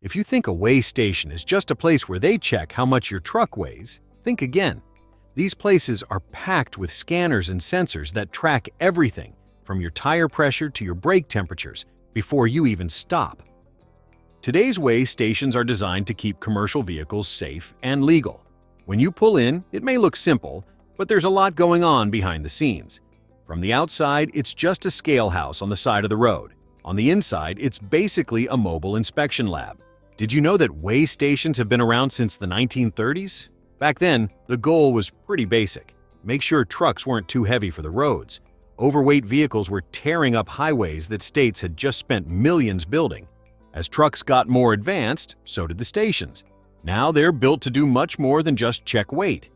If you think a weigh station is just a place where they check how much your truck weighs, think again. These places are packed with scanners and sensors that track everything from your tire pressure to your brake temperatures before you even stop. Today's weigh stations are designed to keep commercial vehicles safe and legal. When you pull in, it may look simple, but there's a lot going on behind the scenes. From the outside, it's just a scale house on the side of the road. On the inside, it's basically a mobile inspection lab. Did you know that weigh stations have been around since the 1930s? Back then, the goal was pretty basic. Make sure trucks weren't too heavy for the roads. Overweight vehicles were tearing up highways that states had just spent millions building. As trucks got more advanced, so did the stations. Now they're built to do much more than just check weight.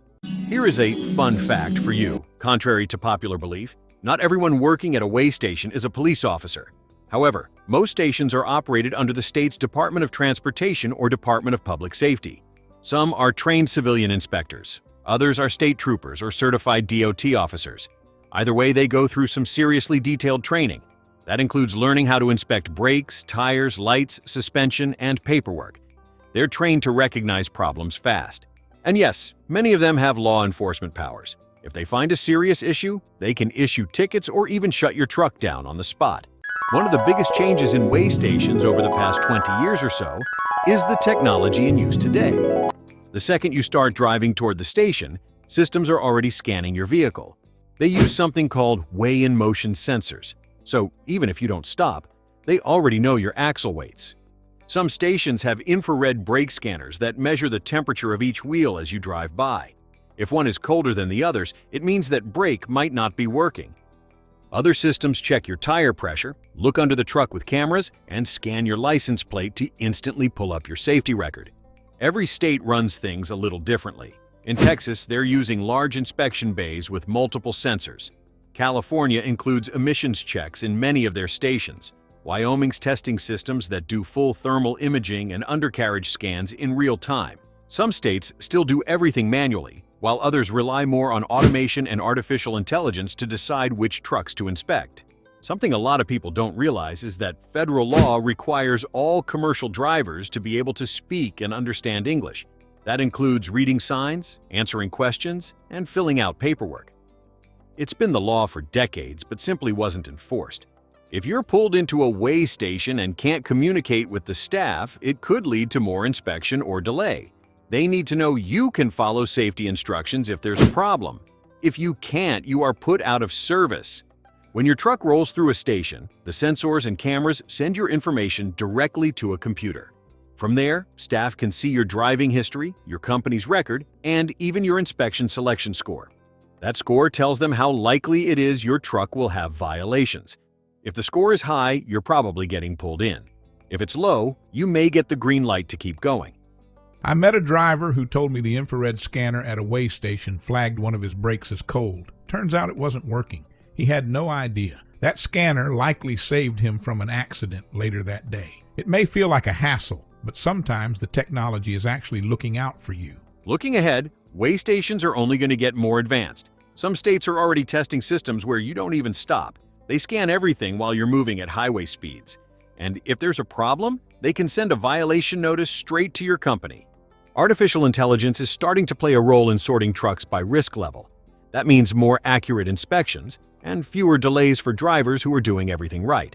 Here is a fun fact for you. Contrary to popular belief, not everyone working at a weigh station is a police officer. However, most stations are operated under the state's Department of Transportation or Department of Public Safety. Some are trained civilian inspectors. Others are state troopers or certified DOT officers. Either way, they go through some seriously detailed training. That includes learning how to inspect brakes, tires, lights, suspension, and paperwork. They're trained to recognize problems fast. And yes, many of them have law enforcement powers. If they find a serious issue, they can issue tickets or even shut your truck down on the spot. One of the biggest changes in weigh stations over the past 20 years or so is the technology in use today. The second you start driving toward the station, systems are already scanning your vehicle. They use something called weigh-in-motion sensors. So even if you don't stop, they already know your axle weights. Some stations have infrared brake scanners that measure the temperature of each wheel as you drive by. If one is colder than the others, it means that brake might not be working. Other systems check your tire pressure, look under the truck with cameras, and scan your license plate to instantly pull up your safety record. Every state runs things a little differently. In Texas, they're using large inspection bays with multiple sensors. California includes emissions checks in many of their stations. Wyoming's testing systems that do full thermal imaging and undercarriage scans in real time. Some states still do everything manually, while others rely more on automation and artificial intelligence to decide which trucks to inspect. Something a lot of people don't realize is that federal law requires all commercial drivers to be able to speak and understand English. That includes reading signs, answering questions, and filling out paperwork. It's been the law for decades, but simply wasn't enforced. If you're pulled into a weigh station and can't communicate with the staff, it could lead to more inspection or delay. They need to know you can follow safety instructions if there's a problem. If you can't, you are put out of service. When your truck rolls through a station, the sensors and cameras send your information directly to a computer. From there, staff can see your driving history, your company's record, and even your inspection selection score. That score tells them how likely it is your truck will have violations. If the score is high, you're probably getting pulled in. If it's low, you may get the green light to keep going. I met a driver who told me the infrared scanner at a weigh station flagged one of his brakes as cold. Turns out it wasn't working. He had no idea. That scanner likely saved him from an accident later that day. It may feel like a hassle, but sometimes the technology is actually looking out for you. Looking ahead, weigh stations are only going to get more advanced. Some states are already testing systems where you don't even stop. They scan everything while you're moving at highway speeds. And if there's a problem, they can send a violation notice straight to your company. Artificial intelligence is starting to play a role in sorting trucks by risk level. That means more accurate inspections and fewer delays for drivers who are doing everything right.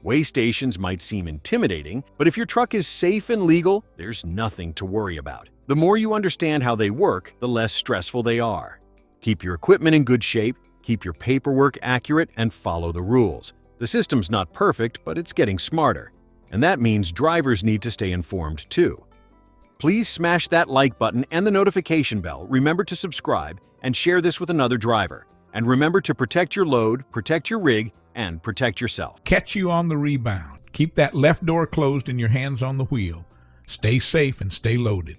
Weigh stations might seem intimidating, but if your truck is safe and legal, there's nothing to worry about. The more you understand how they work, the less stressful they are. Keep your equipment in good shape, keep your paperwork accurate, and follow the rules. The system's not perfect, but it's getting smarter. And that means drivers need to stay informed too. Please smash that like button and the notification bell. Remember to subscribe and share this with another driver. And remember to protect your load, protect your rig, and protect yourself. Catch you on the rebound. Keep that left door closed and your hands on the wheel. Stay safe and stay loaded.